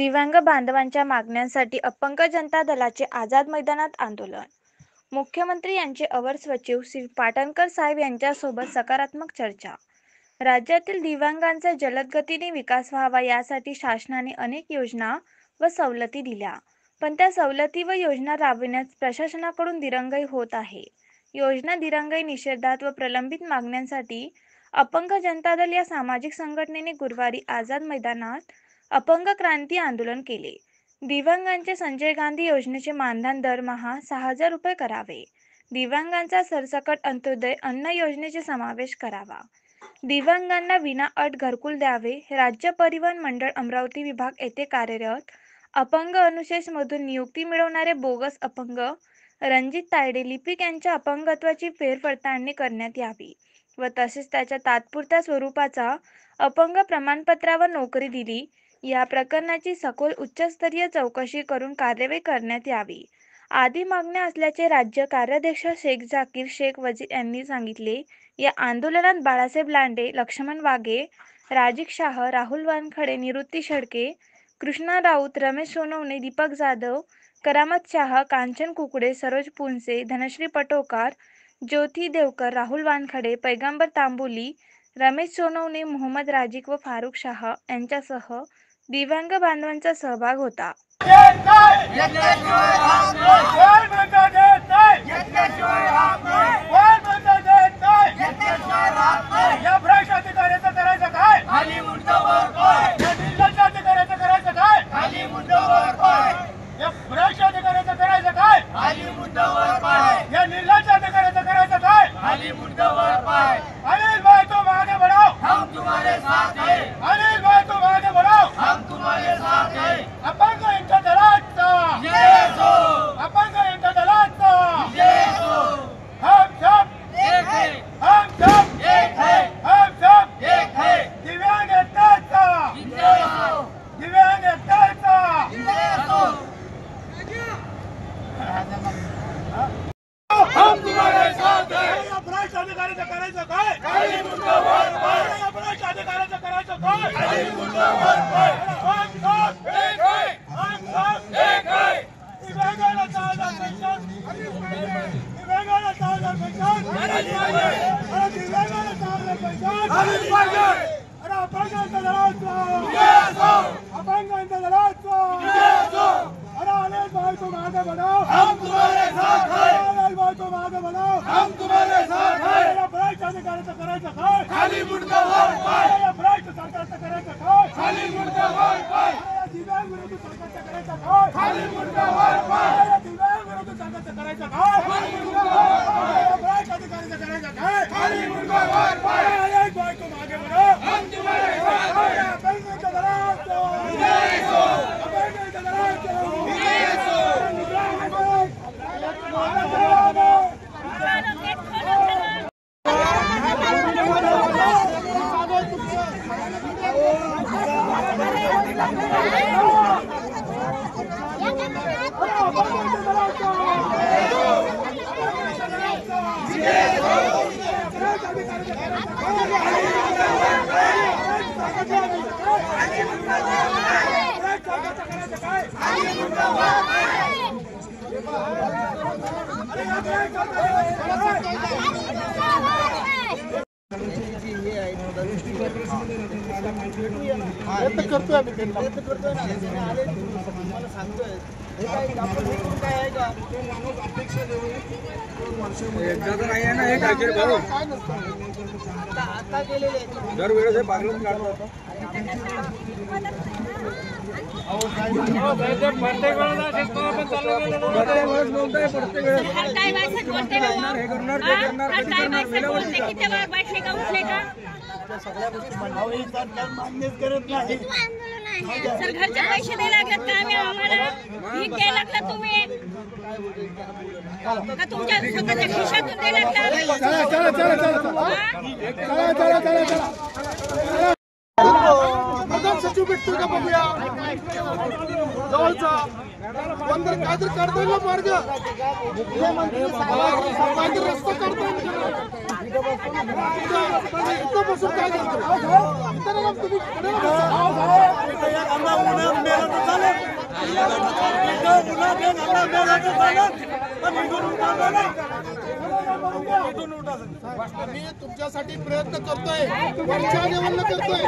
दिव्यांग बांधवांच्या मागण्यांसाठी अपंग जनता दलाचे आझाद मैदानात आंदोलन। मुख्यमंत्री यांचे अवर सचिव श्री पाटणकर साहेब यांच्यासोबत सकारात्मक चर्चा। राज्यातील दिव्यांगांचा जलद गतीने विकास व्हावा यासाठी शासनाने अनेक योजना व सवलती दिल्या, पण त्या सवलती व योजना राबविण्यात प्रशासनाकडून दिरंगाई होत आहे। योजना दिरंगाई निषेधात व प्रलंबित मागण्यांसाठी अपंग जनता दल या सामाजिक संघटनेने गुरुवारी आझाद मैदानात अपंग क्रांती आंदोलन केले। दिव्यांगांचे संजय गांधी योजनेचे मानधन दरमहा 6,000 रुपये करावे। दिव्यांगांचा सरसकट अंत्योदय अन्न योजनेचे समावेश करावा। दिव्यांगांना विनाअट घरकुल द्यावे। राज्य परिवहन मंडळ अमरावती विभाग येथे कार्यरत अपंग अनुशेष मधून नियुक्ती मिळवणारे बोगस अपंग रणजित तायडे लिपिक यांच्या अपंगत्वाची फेरपडताळणी करण्यात यावी व तसेच त्याच्या तात्पुरत्या स्वरूपाचा अपंग प्रमाणपत्रावर नोकरी दिली या प्रकरणाची सखोल उच्चस्तरीय चौकशी करून कार्यवाही करण्यात यावी आदी मागण्या असल्याचे राज्य कार्याध्यक्ष शेख जाकीर शेख वजीर यांनी सांगितले। या आंदोलनात बाळासाहेब लांडे, लक्ष्मण वाघे, राजीव शाह, राहुल वानखडे, निवृत्ती शेळके, कृष्णा राऊत, रमेश सोनवणे, दीपक जाधव, करामत शाह, कांचन कुकडे, सरोज पुनसे, धनश्री पटोकार, ज्योती देवकर, राहुल वानखडे, पैगंबर तांबोली, रमेश सोनवणे, मोहम्मद राजिक व फारुख शाह यांच्यासह दिव्यांग बांधवांचा सहभाग होता। सर घरचे पैसे नाही लागत का? आम्ही आम्हाला भीक द्यायला लागला तुम्ही का तुमच्या स्वतःच्या खिशातून द्यायला लागला? चला चला चला चला चला चला प्रधान सचिव भेटतो का बघूया जवळचा बंदर काहीतरी करता येईल मार्ग काहीतरी रस्ता करता इथं बसून काय करतो तुम्ही मी तुमच्यासाठी प्रयत्न करतोय, वरच्या लेवलला करतोय.